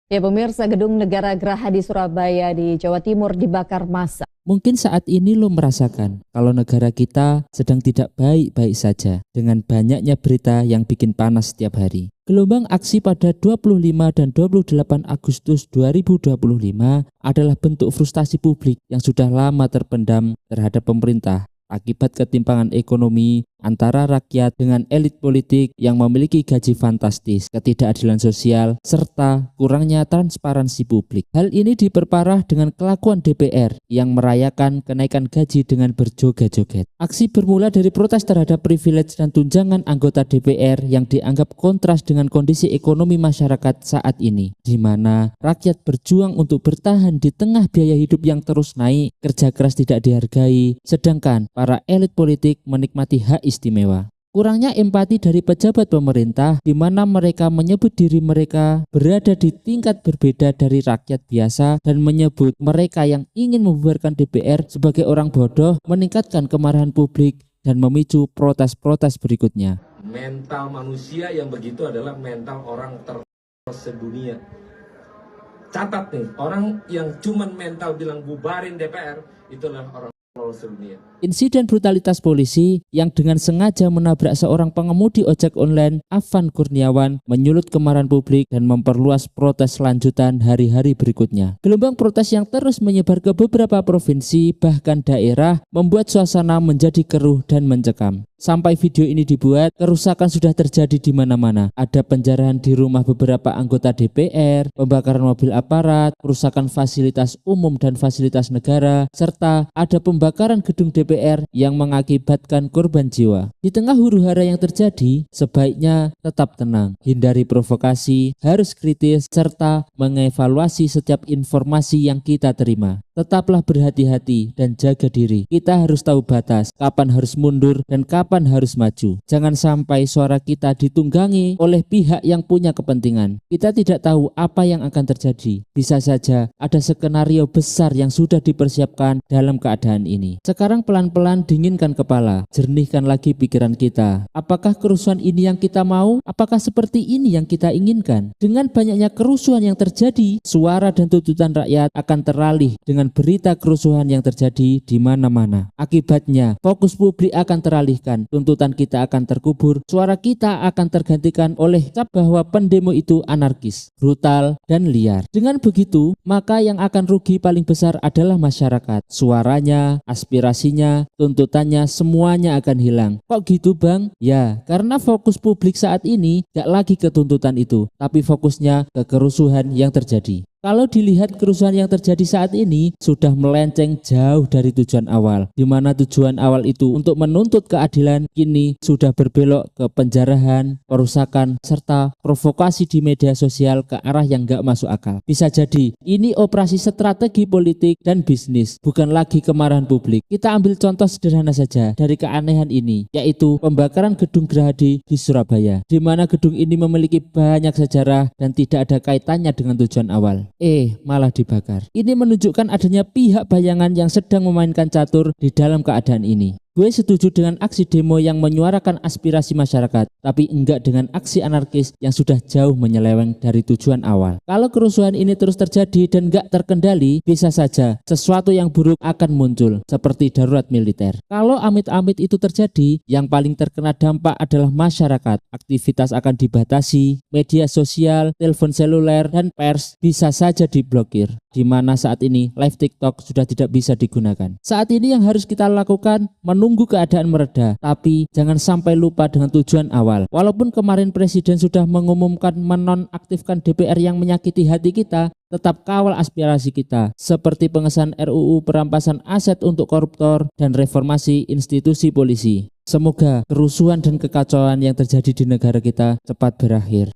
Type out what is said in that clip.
Ya pemirsa, Gedung Negara Geraha di Surabaya di Jawa Timur dibakar massa. Mungkin saat ini lo merasakan kalau negara kita sedang tidak baik-baik saja dengan banyaknya berita yang bikin panas setiap hari. Gelombang aksi pada 25 dan 28 Agustus 2025 adalah bentuk frustasi publik yang sudah lama terpendam terhadap pemerintah akibat ketimpangan ekonomi antara rakyat dengan elit politik yang memiliki gaji fantastis, ketidakadilan sosial, serta kurangnya transparansi publik. Hal ini diperparah dengan kelakuan DPR yang merayakan kenaikan gaji dengan berjoget-joget. Aksi bermula dari protes terhadap privilege dan tunjangan anggota DPR yang dianggap kontras dengan kondisi ekonomi masyarakat saat ini, di mana rakyat berjuang untuk bertahan di tengah biaya hidup yang terus naik, kerja keras tidak dihargai, sedangkan para elit politik menikmati hak istimewa. Kurangnya empati dari pejabat pemerintah di mana mereka menyebut diri mereka berada di tingkat berbeda dari rakyat biasa dan menyebut mereka yang ingin membubarkan DPR sebagai orang bodoh, meningkatkan kemarahan publik dan memicu protes-protes berikutnya. Mental manusia yang begitu adalah mental orang sedunia. Catat nih, orang yang cuman mental bilang bubarin DPR itulah orang sedunia. Insiden brutalitas polisi yang dengan sengaja menabrak seorang pengemudi ojek online, Afan Kurniawan, menyulut kemarahan publik dan memperluas protes lanjutan hari-hari berikutnya. Gelombang protes yang terus menyebar ke beberapa provinsi bahkan daerah membuat suasana menjadi keruh dan mencekam. Sampai video ini dibuat, kerusakan sudah terjadi di mana-mana. Ada penjarahan di rumah beberapa anggota DPR, pembakaran mobil aparat, kerusakan fasilitas umum dan fasilitas negara, serta ada pembakaran gedung DPR yang mengakibatkan korban jiwa. Di tengah huru-hara yang terjadi, sebaiknya tetap tenang, hindari provokasi, harus kritis, serta mengevaluasi setiap informasi yang kita terima. Tetaplah berhati-hati dan jaga diri. Kita harus tahu batas, kapan harus mundur dan kapan harus maju. Jangan sampai suara kita ditunggangi oleh pihak yang punya kepentingan. Kita tidak tahu apa yang akan terjadi. Bisa saja ada skenario besar yang sudah dipersiapkan dalam keadaan ini. Sekarang pelan-pelan dinginkan kepala, jernihkan lagi pikiran kita. Apakah kerusuhan ini yang kita mau? Apakah seperti ini yang kita inginkan? Dengan banyaknya kerusuhan yang terjadi, suara dan tuntutan rakyat akan teralih dengan berita kerusuhan yang terjadi di mana-mana. Akibatnya, fokus publik akan teralihkan, tuntutan kita akan terkubur, suara kita akan tergantikan oleh cap bahwa pendemo itu anarkis, brutal, dan liar. Dengan begitu, maka yang akan rugi paling besar adalah masyarakat. Suaranya, aspirasinya, tuntutannya, semuanya akan hilang. Kok gitu bang? Ya, karena fokus publik saat ini gak lagi ke tuntutan itu, tapi fokusnya ke kerusuhan yang terjadi. Kalau dilihat kerusuhan yang terjadi saat ini sudah melenceng jauh dari tujuan awal, di mana tujuan awal itu untuk menuntut keadilan kini sudah berbelok ke penjarahan, perusakan, serta provokasi di media sosial ke arah yang gak masuk akal. Bisa jadi ini operasi strategi politik dan bisnis, bukan lagi kemarahan publik. Kita ambil contoh sederhana saja dari keanehan ini, yaitu pembakaran gedung Gerahadi di Surabaya, di mana gedung ini memiliki banyak sejarah dan tidak ada kaitannya dengan tujuan awal. Malah dibakar. Ini menunjukkan adanya pihak bayangan yang sedang memainkan catur di dalam keadaan ini. Gue setuju dengan aksi demo yang menyuarakan aspirasi masyarakat, tapi enggak dengan aksi anarkis yang sudah jauh menyeleweng dari tujuan awal. Kalau kerusuhan ini terus terjadi dan enggak terkendali, bisa saja sesuatu yang buruk akan muncul, seperti darurat militer. Kalau amit-amit itu terjadi, yang paling terkena dampak adalah masyarakat. Aktivitas akan dibatasi, media sosial, telepon seluler, dan pers bisa saja diblokir, di mana saat ini live TikTok sudah tidak bisa digunakan. Saat ini yang harus kita lakukan, menunggu keadaan mereda, tapi jangan sampai lupa dengan tujuan awal. Walaupun kemarin Presiden sudah mengumumkan menonaktifkan DPR yang menyakiti hati kita, tetap kawal aspirasi kita, seperti pengesahan RUU perampasan aset untuk koruptor dan reformasi institusi polisi. Semoga kerusuhan dan kekacauan yang terjadi di negara kita cepat berakhir.